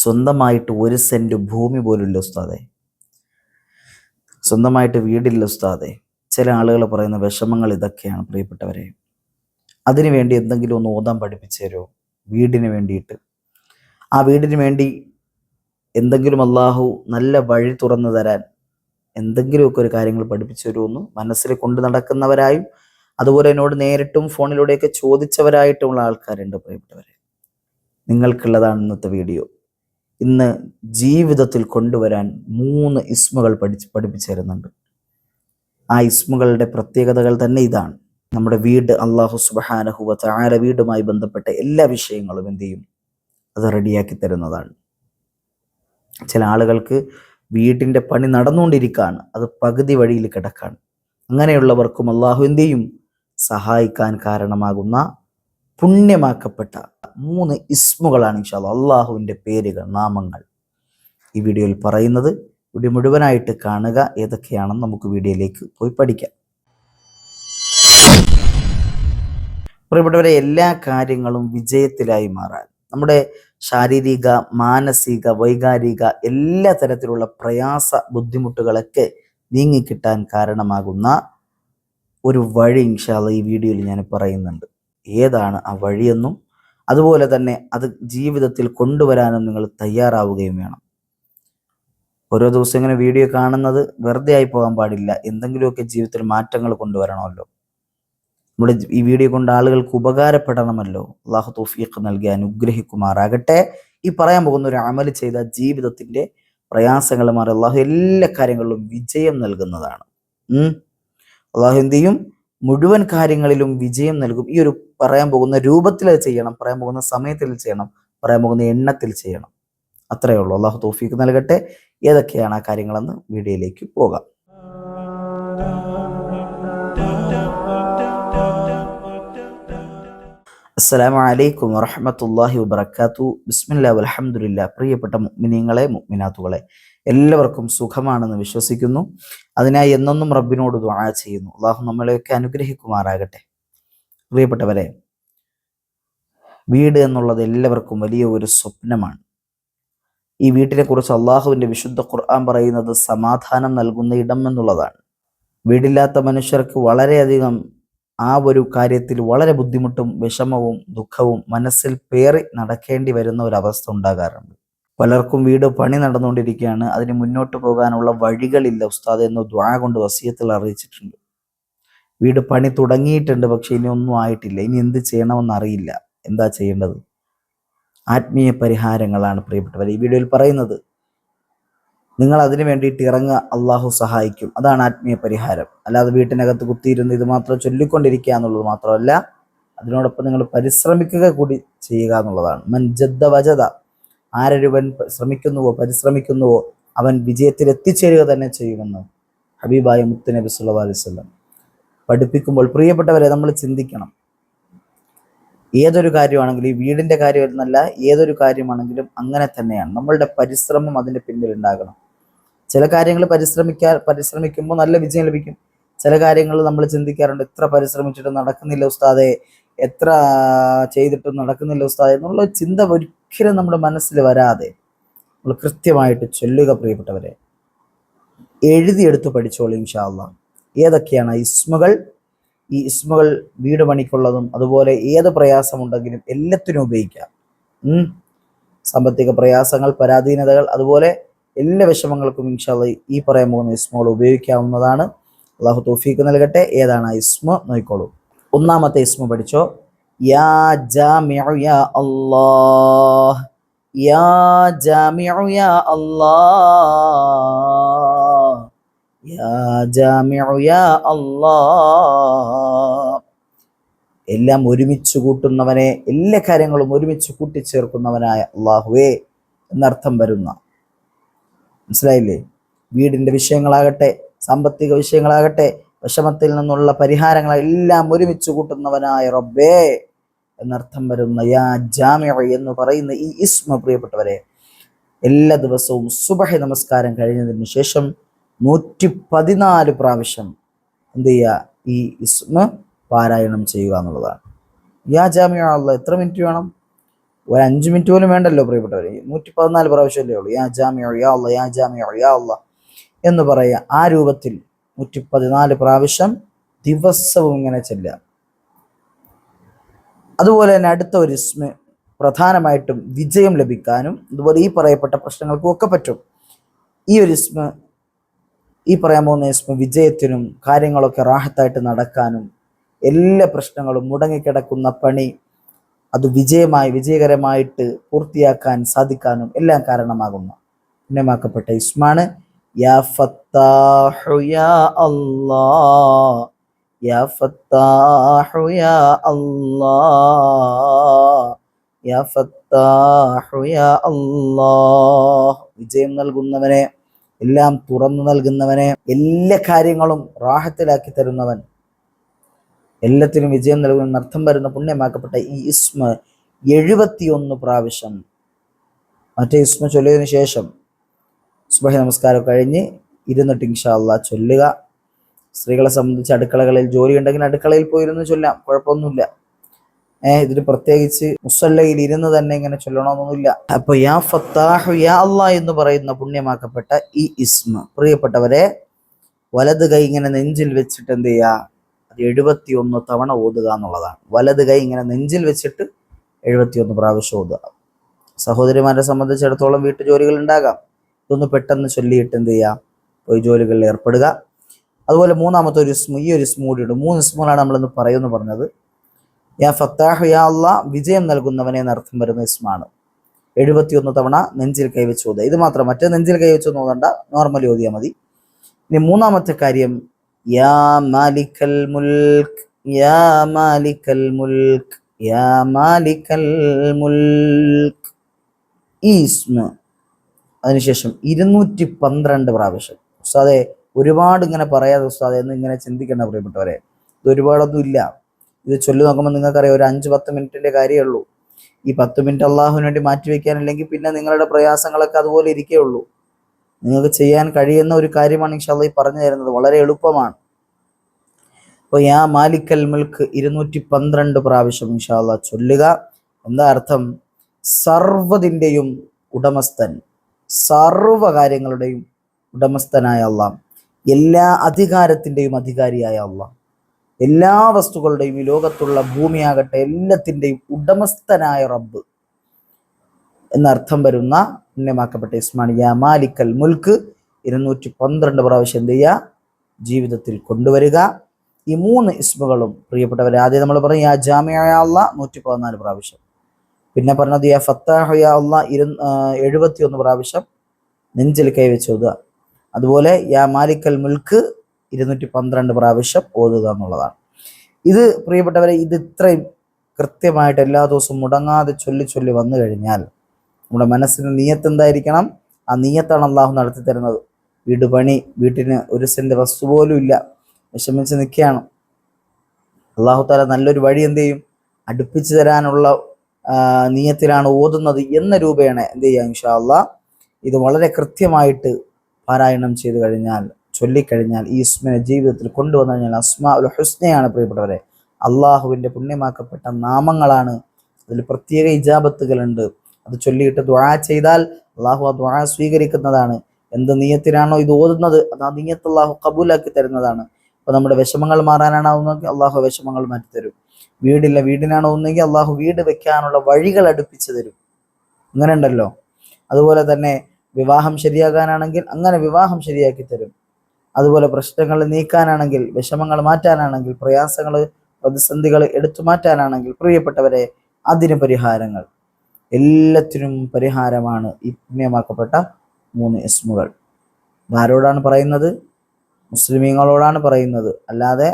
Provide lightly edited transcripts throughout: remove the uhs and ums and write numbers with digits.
സ്വന്തമായിട്ട് 1 സെന്റ് ഭൂമി പോലുമില്ല ഉസ്താദെ, സ്വന്തമായിട്ട് വീടില്ല ഉസ്താദെ. ചില ആളുകൾ പറയുന്ന വിഷമങ്ങൾ ഇതൊക്കെയാണ് പ്രിയപ്പെട്ടവരെ. അതിനു വേണ്ടി എന്തെങ്കിലും ഒന്ന് ഓതാൻ പഠിപ്പിച്ചു തരുമോ? വീടിന് വേണ്ടിയിട്ട്, ആ വീടിന് വേണ്ടി എന്തെങ്കിലും അള്ളാഹു നല്ല വഴി തുറന്നു തരാൻ എന്തെങ്കിലുമൊക്കെ ഒരു കാര്യങ്ങൾ പഠിപ്പിച്ചു തരുമെന്ന് മനസ്സിൽ കൊണ്ട് നടക്കുന്നവരായും അതുപോലെ എന്നോട് നേരിട്ടും ഫോണിലൂടെയൊക്കെ ചോദിച്ചവരായിട്ടുള്ള ആൾക്കാരുണ്ട് പ്രിയപ്പെട്ടവരെ. നിങ്ങൾക്കുള്ളതാണ് ഇന്നത്തെ വീഡിയോ. ഇന്ന് ജീവിതത്തിൽ കൊണ്ടുവരാൻ 3 ഇസ്മുകൾ പഠിപ്പിച്ചു തരുന്നുണ്ട്. ആ ഇസ്മുകളുടെ പ്രത്യേകതകൾ തന്നെ ഇതാണ്. നമ്മുടെ വീട് അല്ലാഹു സുബ്ഹാനഹു വ തആല വീടുമായി ബന്ധപ്പെട്ട എല്ലാ വിഷയങ്ങളും എന്ത് ചെയ്യും? അത് റെഡിയാക്കി തരുന്നതാണ്. ചില ആളുകൾക്ക് വീടിൻ്റെ പണി നടന്നുകൊണ്ടിരിക്കുകയാണ്, അത് പകുതി വഴിയിൽ കിടക്കാണ്. അങ്ങനെയുള്ളവർക്കും അള്ളാഹു എന്ത് ചെയ്യും? സഹായിക്കാൻ കാരണമാകുന്ന പുണ്യമാക്കപ്പെട്ട 3 ഇസ്മുകളാണ് ഇൻഷാ അല്ലാഹ്, അള്ളാഹുവിൻ്റെ പേരുകൾ, നാമങ്ങൾ ഈ വീഡിയോയിൽ പറയുന്നത്. വീഡിയോ മുഴുവനായിട്ട് കാണുക. ഏതൊക്കെയാണെന്ന് നമുക്ക് വീഡിയോയിലേക്ക് പോയി പഠിക്കാം. പ്രിയപ്പെട്ടവരെ, എല്ലാ കാര്യങ്ങളും വിജയത്തിലായി മാറാൻ, നമ്മുടെ ശാരീരിക, മാനസിക, വൈകാരിക എല്ലാ തരത്തിലുള്ള പ്രയാസ ബുദ്ധിമുട്ടുകളൊക്കെ നീങ്ങിക്കിട്ടാൻ കാരണമാകുന്ന ഒരു വഴി ഇൻഷാ അല്ലാഹ് ഈ വീഡിയോയിൽ ഞാൻ പറയുന്നുണ്ട്. ഏതാണ് ആ വഴിയെന്നും അതുപോലെ തന്നെ അത് ജീവിതത്തിൽ കൊണ്ടുവരാനും നിങ്ങൾ തയ്യാറാവുകയും വേണം. ഓരോ ദിവസം ഇങ്ങനെ വീഡിയോ കാണുന്നത് വെറുതെ ആയി പോകാൻ പാടില്ല. എന്തെങ്കിലുമൊക്കെ ജീവിതത്തിൽ മാറ്റങ്ങൾ കൊണ്ടുവരണമല്ലോ. നമ്മുടെ ഈ വീഡിയോ കൊണ്ട് ആളുകൾക്ക് ഉപകാരപ്പെടണമല്ലോ. അള്ളാഹു തൗഫീഖ് നൽകി അനുഗ്രഹിക്കുമാറാകട്ടെ. ഈ പറയാൻ പോകുന്ന ഒരു അമല് ചെയ്ത ജീവിതത്തിന്റെ പ്രയാസങ്ങൾ മാറി അള്ളാഹു എല്ലാ കാര്യങ്ങളിലും വിജയം നൽകുന്നതാണ്. അള്ളാഹു എന്ത് ചെയ്യും? മുഴുവൻ കാര്യങ്ങളിലും വിജയം നൽകും. ഈ ഒരു പറയാൻ പോകുന്ന രൂപത്തിൽ അത് ചെയ്യണം, പറയാൻ പോകുന്ന സമയത്തിൽ ചെയ്യണം, പറയാൻ പോകുന്ന എണ്ണത്തിൽ ചെയ്യണം. അത്രയേ ഉള്ളൂ. അള്ളാഹു തൗഫീഖ് നൽകട്ടെ. ഏതൊക്കെയാണ് ആ കാര്യങ്ങളെന്ന് വീഡിയോയിലേക്ക് പോകാം. അസ്സലാമു അലൈക്കും വറഹ്മത്തുള്ളാഹി വബറകാതുഹു. ബിസ്മില്ലാഹി വൽഹംദുലില്ലാഹ്. പ്രിയപ്പെട്ട മുഅ്മിനീങ്ങളെ, മുഅ്മിനാത്തുകളെ, എല്ലാവർക്കും സുഖമാണെന്ന് വിശ്വസിക്കുന്നു. അതിനായി എന്നെന്നും റബ്ബിനോട് ദുആ ചെയ്യുന്നു. അള്ളാഹു നമ്മളെയൊക്കെ അനുഗ്രഹിക്കുമാറാകട്ടെ. പ്രിയപ്പെട്ടവരെ, വീട് എന്നുള്ളത് എല്ലാവർക്കും വലിയ ഒരു സ്വപ്നമാണ്. ഈ വീട്ടിനെ കുറിച്ച് അള്ളാഹുവിൻ്റെ വിശുദ്ധ ഖുർആൻ പറയുന്നത് സമാധാനം നൽകുന്ന ഇടം എന്നുള്ളതാണ്. വീടില്ലാത്ത മനുഷ്യർക്ക് വളരെയധികം ആ ഒരു കാര്യത്തിൽ വളരെ ബുദ്ധിമുട്ടും വിഷമവും ദുഃഖവും മനസ്സിൽ പേറി നടക്കേണ്ടി വരുന്ന ഒരവസ്ഥ ഉണ്ടാകാറുണ്ട്. പലർക്കും വീട് പണി നടന്നുകൊണ്ടിരിക്കുകയാണ്, അതിന് മുന്നോട്ട് പോകാനുള്ള വഴികളില്ല ഉസ്താദ് എന്ന് ദുആ കൊണ്ട് വസിയത്തിൽ അറിയിച്ചിട്ടുണ്ട്. വീട് പണി തുടങ്ങിയിട്ടുണ്ട്, പക്ഷെ ഇനി ഒന്നും ആയിട്ടില്ല, ഇനി എന്ത് ചെയ്യണമെന്ന് അറിയില്ല. എന്താ ചെയ്യേണ്ടത്? ആത്മീയ പരിഹാരങ്ങളാണ് പ്രിയപ്പെട്ടവർ ഈ വീഡിയോയിൽ പറയുന്നത്. നിങ്ങൾ അതിനു വേണ്ടിയിട്ട് ഇറങ്ങുക, അള്ളാഹു സഹായിക്കും. അതാണ് ആത്മീയ പരിഹാരം. അല്ലാതെ വീട്ടിനകത്ത് കുത്തിയിരുന്ന് ഇത് മാത്രം ചൊല്ലിക്കൊണ്ടിരിക്കുക എന്നുള്ളത് മാത്രമല്ല, അതിനോടൊപ്പം നിങ്ങൾ പരിശ്രമിക്കുക കൂടി ചെയ്യുക എന്നുള്ളതാണ്. മൻ ജദ്ദ വജദ, ആരൊരുവൻ ശ്രമിക്കുന്നുവോ പരിശ്രമിക്കുന്നുവോ അവൻ വിജയത്തിൽ എത്തിച്ചേരുക തന്നെ ചെയ്യുമെന്ന് ഹബീബായ മുത്തുനബി സല്ലല്ലാഹു അലൈഹി വസല്ലം പഠിപ്പിക്കുമ്പോൾ പ്രിയപ്പെട്ടവരെ നമ്മൾ ചിന്തിക്കണം. ഏതൊരു കാര്യമാണെങ്കിലും, ഈ വീടിൻ്റെ കാര്യം എന്നല്ല, ഏതൊരു കാര്യമാണെങ്കിലും അങ്ങനെ തന്നെയാണ്. നമ്മളുടെ പരിശ്രമം അതിൻ്റെ പിന്നിൽ ഉണ്ടാകണം. ചില കാര്യങ്ങൾ പരിശ്രമിക്കുമ്പോൾ നല്ല വിജയം ലഭിക്കും. ചില കാര്യങ്ങൾ നമ്മൾ ചിന്തിക്കാറുണ്ട്, എത്ര പരിശ്രമിച്ചിട്ടും നടക്കുന്നില്ല ഉസ്താദെ, എത്ര ചെയ്തിട്ടും നടക്കുന്നില്ല ഉസ്താദെ എന്നുള്ള ചിന്ത ഒരിക്കലും നമ്മുടെ മനസ്സിൽ വരാതെ നമ്മൾ കൃത്യമായിട്ട് ചൊല്ലുക. പ്രിയപ്പെട്ടവരെ, എഴുതിയെടുത്ത് പഠിച്ചോളൂ ഇൻഷാ അല്ലാഹ്. ഏതൊക്കെയാണ് ഇസ്മുകൾ? ഈ ഇസ്മുകൾ വീട് പണിക്കുള്ളതും അതുപോലെ ഏത് പ്രയാസമുണ്ടെങ്കിലും എല്ലാത്തിനും ഉപയോഗിക്കാം. സാമ്പത്തിക പ്രയാസങ്ങൾ, പരാധീനതകൾ, അതുപോലെ എല്ലാ വിഷമങ്ങൾക്കും ഇൻഷാ അല്ലാഹ് ഈ പറയാൻ പോകുന്ന ഇസ്മുകൾ ഉപയോഗിക്കാവുന്നതാണ്. അള്ളാഹു തൗഫീഖ് നൽകട്ടെ. ഏതാണ് ആ ഇസ്മു നോക്കിക്കോളൂ. ഒന്നാമത്തെ ഇസ്മു പഠിച്ചോ. യാ ജാമിഉ യാ അല്ലാഹ്, യാ ജാമിഉ യാ അല്ലാഹ്, യാ ജാമിഉ യാ അല്ലാഹ്. എല്ലാം ഒരുമിച്ച് കൂട്ടുന്നവനെ, എല്ലാ കാര്യങ്ങളും ഒരുമിച്ച് കൂട്ടിച്ചേർക്കുന്നവനായ അള്ളാഹുവേ എന്നർത്ഥം വരുന്ന, മനസ്സിലായില്ലേ? വീടിൻ്റെ വിഷയങ്ങളാകട്ടെ, സാമ്പത്തിക വിഷയങ്ങളാകട്ടെ, വിഷമത്തിൽ നിന്നുള്ള പരിഹാരങ്ങളെല്ലാം ഒരുമിച്ച് കൂട്ടുന്നവനായ റബ്ബേ എന്നർത്ഥം വരുന്ന യാ ജാമിഉ എന്ന് പറയുന്ന ഈ ഇസ്മ പ്രിയപ്പെട്ടവരെ, എല്ലാ ദിവസവും സുബഹി നമസ്കാരം കഴിഞ്ഞതിന് ശേഷം 114 പ്രാവശ്യം എന്ത് ചെയ്യുക? ഈ ഇസ്മ പാരായണം ചെയ്യുക എന്നുള്ളതാണ്. യാ ജാമിഉ അല്ലാഹ്. എത്ര മിനിറ്റ് വേണം? ഒരു 5 മിനിറ്റ് പോലും വേണ്ടല്ലോ പ്രിയപ്പെട്ടവരെ, 114 പ്രാവശ്യമല്ലേ ഉള്ളൂ. യാ ജാമിഉ യാ അല്ലാ, യാ ജാമിഉ യാ അല്ലാ എന്ന് പറയുക. ആ രൂപത്തിൽ 114 പ്രാവശ്യം ദിവസവും ഇങ്ങനെ ചെല്ലുക. അതുപോലെ തന്നെ അടുത്ത ഒരു ഇസ്മ പ്രധാനമായിട്ടും വിജയം ലഭിക്കാനും അതുപോലെ ഈ പറയപ്പെട്ട പ്രശ്നങ്ങൾക്കും ഒക്കെ പറ്റും. ഈ ഒരു ഇസ്മ, ഈ പറയാൻ പോകുന്ന ഇസ്മ വിജയത്തിനും കാര്യങ്ങളൊക്കെ റാഹത്തായിട്ട് നടക്കാനും എല്ലാ പ്രശ്നങ്ങളും മുടങ്ങിക്കിടക്കുന്ന പണി അത് വിജയകരമായിട്ട് പൂർത്തിയാക്കാൻ സാധിക്കാനും എല്ലാം കാരണമാകുന്ന പുണ്യമാക്കപ്പെട്ട ഇസ്മാണ് യാ ഫത്താഹു യാ അല്ലാഹ്, യാ ഫത്താഹു യാ അല്ലാഹ്, യാ ഫത്താഹു യാ അല്ലാഹ്. വിജയം നൽകുന്നവനെ, എല്ലാം തുറന്നു നൽകുന്നവനെ, എല്ലാ കാര്യങ്ങളും റാഹത്തിലാക്കി തരുന്നവൻ, എല്ലാത്തിനും വിജയം നൽകുന്ന അർത്ഥം വരുന്ന പുണ്യമാക്കപ്പെട്ട ഈ ഇസ്മ 71 പ്രാവശ്യം മറ്റേ ഇസ്മ ചൊല്ലിയതിനു ശേഷം സുബഹി നമസ്കാരം കഴിഞ്ഞ് ഇരുന്നിട്ട് ഇൻഷാ അല്ലാഹ് ചൊല്ലുക. സ്ത്രീകളെ സംബന്ധിച്ച് അടുക്കളകളിൽ ജോലി ഉണ്ടെങ്കിൽ അടുക്കളയിൽ പോയിരുന്ന് ചൊല്ലാം, കുഴപ്പമൊന്നുമില്ല. ഇതിന് പ്രത്യേകിച്ച് മുസല്ലയിൽ ഇരുന്ന് തന്നെ ഇങ്ങനെ ചൊല്ലണമെന്നൊന്നുമില്ല. അപ്പൊ യാ ഫത്താഹു യാ അല്ലാഹ് എന്ന് പറയുന്ന പുണ്യമാക്കപ്പെട്ട ഈ ഇസ്മ പ്രിയപ്പെട്ടവരെ വലത് കൈ ഇങ്ങനെ നെഞ്ചിൽ വെച്ചിട്ട് എന്ത് ചെയ്യുക, അത് 71 തവണ ഓതുക എന്നുള്ളതാണ്. വലത് കൈ ഇങ്ങനെ നെഞ്ചിൽ വെച്ചിട്ട് 71 പ്രാവശ്യം ഓതുക. സഹോദരിമാരെ സംബന്ധിച്ചിടത്തോളം വീട്ടു ജോലികൾ ഉണ്ടാകാം, ഇതൊന്ന് പെട്ടെന്ന് ചൊല്ലിയിട്ട് എന്ത് ചെയ്യുക, പോയി ജോലികളിൽ ഏർപ്പെടുക. അതുപോലെ മൂന്നാമത്തെ ഒരു ഇസ്മ, ഈ ഒരു ഇസ്മ കൂടിയുണ്ട്. 3 ഇസ്മുകളാണ് നമ്മളിന്ന് പറയുമെന്ന് പറഞ്ഞത്. യാ ഫത്താഹു യാ അല്ലാഹ്, വിജയം നൽകുന്നവനെ എന്നർത്ഥം വരുന്ന ഇസ്മാണ്. 71 തവണ നെഞ്ചിൽ കൈവച്ച് ഓതുക. ഇത് മാത്രം, മറ്റേ നെഞ്ചിൽ കൈവച്ച് ഓതണ്ട, നോർമലി ഓതിയാൽ മതി. ഇനി മൂന്നാമത്തെ കാര്യം യാ മാലിക്കൽ മുൽക്ക്, യാ മാലിക്കൽ മുൽക്ക്, യാ മാലിക്കൽ മുൽക്ക്. ഈ ഇസ്മ അതിനുശേഷം 212 പ്രാവശ്യം. ഉസ്താദെ ഒരുപാട് ഇങ്ങനെ പറയാതെ ഉസ്താദെ എന്ന് ഇങ്ങനെ ചിന്തിക്കേണ്ട പ്രിയപ്പെട്ടവരെ, ഇത് ഒരുപാടൊന്നും ഇല്ല. ഇത് ചൊല്ലി നോക്കുമ്പോൾ നിങ്ങൾക്കറിയാം ഒരു 5-10 മിനിറ്റിന്റെ കാര്യമേ ഉള്ളൂ. ഈ 10 മിനിറ്റ് അള്ളാഹുവിന് വേണ്ടി മാറ്റിവെക്കാനില്ലെങ്കിൽ പിന്നെ നിങ്ങളുടെ പ്രയാസങ്ങളൊക്കെ അതുപോലെ ഇരിക്കുകയുള്ളൂ. നിങ്ങൾക്ക് ചെയ്യാൻ കഴിയുന്ന ഒരു കാര്യമാണ് ഇൻഷാ അല്ലാഹ് ഈ പറഞ്ഞു തരുന്നത്, വളരെ എളുപ്പമാണ്. അപ്പോൾ യാ മാലിക്കൽ മുൽക്ക് 212 പ്രാവശ്യം ഇൻഷാ അല്ലാഹ് ചൊല്ലുക. എന്താ അർത്ഥം? സർവ്വതിൻ്റെയും ഉടമസ്ഥൻ, സർവ്വ കാര്യങ്ങളുടെയും ഉടമസ്ഥനായ അള്ളാഹ്, എല്ലാ അധികാരത്തിൻ്റെയും അധികാരിയായ അള്ളാഹ്, എല്ലാ വസ്തുക്കളുടെയും ഈ ലോകത്തുള്ള ഭൂമിയാകട്ടെ എല്ലാത്തിൻ്റെയും ഉടമസ്ഥനായ റബ്ബ് എന്നർത്ഥം വരുന്ന പുണ്യമാക്കപ്പെട്ട ഇസ്മാണ് യാ മാലിക്കൽ മുൽക്ക്. 212 പ്രാവശ്യം എന്ത് ചെയ്യുക, ജീവിതത്തിൽ കൊണ്ടുവരിക. ഈ 3 ഇസ്മുകളും പ്രിയപ്പെട്ടവരെ, ആദ്യം നമ്മൾ പറയും യാ ജാമിഉ യാ അല്ലാഹ് 114 പ്രാവശ്യം, പിന്നെ പറഞ്ഞത് യാ ഫത്താഹു യാ അല്ലാഹ് 71 പ്രാവശ്യം നെഞ്ചിൽ കൈവച്ച് ഓതുക. അതുപോലെ യാ മാലിക്കൽ മുൽക്ക് 212 പ്രാവശ്യം ഓതുക എന്നുള്ളതാണ്. ഇത് പ്രിയപ്പെട്ടവരെ, ഇത് ഇത്രയും കൃത്യമായിട്ട് എല്ലാ ദിവസവും മുടങ്ങാതെ ചൊല്ലി വന്നു കഴിഞ്ഞാൽ നമ്മുടെ മനസ്സിന് നിയ്യത്ത് എന്തായിരിക്കണം? ആ നിയ്യത്താണ് അള്ളാഹു നടത്തി തരുന്നത്. വീട് പണി, വീട്ടിന് 1 സെന്റ് വസ്തു പോലും ഇല്ല, വിഷമിച്ച് നിൽക്കുകയാണ്, അള്ളാഹു താല നല്ലൊരു വഴി എന്ത് ചെയ്യും, അടുപ്പിച്ചു തരാനുള്ള നിയ്യത്തിലാണ് ഓതുന്നത് എന്ന രൂപേണ എന്ത് ചെയ്യുക, ഇൻഷാ അല്ലാഹ് ഇത് വളരെ കൃത്യമായിട്ട് പാരായണം ചെയ്തു കഴിഞ്ഞാൽ, ചൊല്ലിക്കഴിഞ്ഞാൽ, ഈ ഇസ്മിനെ ജീവിതത്തിൽ കൊണ്ടുവന്നു കഴിഞ്ഞാൽ, അസ്മാഉൽ ഹുസ്നയാണ് പ്രിയപ്പെട്ടവരെ, അള്ളാഹുവിൻ്റെ പുണ്യമാക്കപ്പെട്ട നാമങ്ങളാണ്. അതിൽ പ്രത്യേക ഇജാബത്തുകളുണ്ട്. അത് ചൊല്ലിയിട്ട് ദുആ ചെയ്താൽ അള്ളാഹു ആ ദുആ സ്വീകരിക്കുന്നതാണ്. എന്ത് നിയ്യത്തിനാണോ ഇത് ഓതുന്നത് അത് ആ നിയ്യത്ത് അള്ളാഹു കബൂലാക്കി തരുന്നതാണ്. അപ്പോൾ നമ്മുടെ വിഷമങ്ങൾ മാറാനാണെന്നുവെങ്കിൽ അള്ളാഹു വിഷമങ്ങൾ മാറ്റിത്തരും. വീടില്ല, വീടിനാണോ ഒന്നെങ്കിൽ അള്ളാഹു വീട് വെക്കാനുള്ള വഴികൾ അടുപ്പിച്ചു തരും. അങ്ങനെ ഉണ്ടല്ലോ. അതുപോലെ തന്നെ വിവാഹം ശരിയാകാനാണെങ്കിൽ അങ്ങനെ വിവാഹം ശരിയാക്കി തരും. അതുപോലെ പ്രശ്നങ്ങൾ നീക്കാനാണെങ്കിൽ, വിഷമങ്ങൾ മാറ്റാനാണെങ്കിൽ, പ്രയാസങ്ങൾ പ്രതിസന്ധികൾ എടുത്തു മാറ്റാനാണെങ്കിൽ പ്രിയപ്പെട്ടവരെ അതിന് പരിഹാരങ്ങൾ, എല്ലാത്തിനും പരിഹാരമാണ് ഈ പുണ്യമാക്കപ്പെട്ട 3 ഇസ്മുകൾ. ആരോടാണ് പറയുന്നത്? മുസ്ലിമീങ്ങളോടാണ് പറയുന്നത്. അല്ലാതെ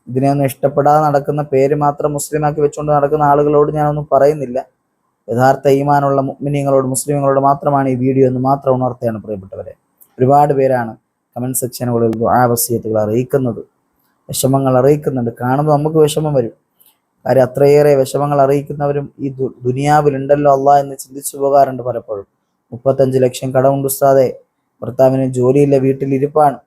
ഇതിനെയൊന്നും ഇഷ്ടപ്പെടാതെ നടക്കുന്ന, പേര് മാത്രം മുസ്ലിമാക്കി വെച്ചുകൊണ്ട് നടക്കുന്ന ആളുകളോട് ഞാനൊന്നും പറയുന്നില്ല. യഥാർത്ഥ ഈമാനുള്ള മുഅ്മിനീങ്ങളോട്, മുസ്ലിമുകളോട് മാത്രമാണ് ഈ വീഡിയോ എന്ന് മാത്രം ഉണർത്തുകയാണ് പ്രിയപ്പെട്ടവരെ. ഒരുപാട് പേരാണ് കമൻറ്റ് സെക്ഷനുകളിൽ ദുആ വസിയത്തുകൾ അറിയിക്കുന്നത്, വിഷമങ്ങൾ അറിയിക്കുന്നുണ്ട്. കാണുമ്പോൾ നമുക്ക് വിഷമം വരും. കാര്യം അത്രയേറെ വിഷമങ്ങൾ അറിയിക്കുന്നവരും ഈ ദുനിയാവിലുണ്ടല്ലോ അള്ളാഹ് എന്ന് ചിന്തിച്ചു പോകാറുണ്ട് പലപ്പോഴും. 35 ലക്ഷം കടമുണ്ട് ഉസ്താദെ, ഭർത്താവിന് ജോലിയില്ല, വീട്ടിലിരിപ്പാണ്,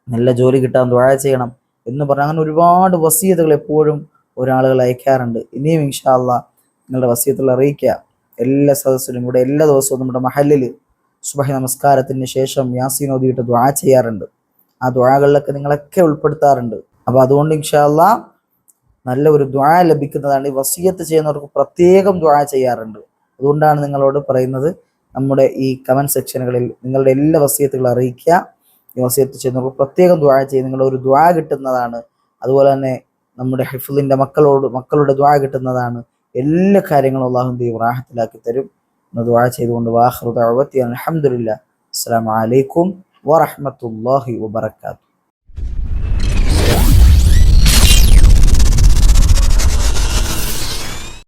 നല്ല ജോലി കിട്ടാൻ ദുആ ചെയ്യണം എന്ന് പറഞ്ഞാൽ അങ്ങനെ ഒരുപാട് വസിയത്തുകൾ എപ്പോഴും ഒരാളുകൾ അയക്കാറുണ്ട്. ഇനിയും ഇൻഷാ അല്ലാഹ് നിങ്ങളുടെ വസിയത്തുകൾ അറിയിക്കുക. എല്ലാ സദസ്സിലും ഇവിടെ എല്ലാ ദിവസവും നമ്മുടെ മഹല്ലിൽ സുബഹി നമസ്കാരത്തിന് ശേഷം യാസീൻ ഓതിയിട്ട് ദുആ ചെയ്യാറുണ്ട്. ആ ദുആകളിലൊക്കെ നിങ്ങളൊക്കെ ഉൾപ്പെടുത്താറുണ്ട്. അപ്പോൾ അതുകൊണ്ട് ഇൻഷാ അല്ലാഹ് നല്ല ഒരു ദുആ ലഭിക്കുന്നതാണ്. ഈ വസിയത്ത് ചെയ്യുന്നവർക്ക് പ്രത്യേകം ദുആ ചെയ്യാറുണ്ട്. അതുകൊണ്ടാണ് നിങ്ങളോട് പറയുന്നത്, നമ്മുടെ ഈ കമൻറ്റ് സെക്ഷനുകളിൽ നിങ്ങളുടെ എല്ലാ വസിയത്തുകളും അറിയിക്കുക. ഈ വസിയത്ത് ചെയ്യുന്നവർക്ക് പ്രത്യേകം ദുആ ചെയ്യും. നിങ്ങളുടെ ഒരു ദുആ കിട്ടുന്നതാണ്. അതുപോലെ തന്നെ നമ്മുടെ ഹിഫ്ളിൻ്റെ മക്കളുടെ ദുആ കിട്ടുന്നതാണ്. എല്ലാ കാര്യങ്ങളും അല്ലാഹു ദൈവം റാഹത്തിലാക്കി തരും എന്ന് ദുആ ചെയ്തുകൊണ്ട് വാഖിറു ദഅവതി അൽഹംദുലില്ലാഹ്. അസ്സലാമു അലൈക്കും വറഹ്മത്തുള്ളാഹി വബറകാതുഹു.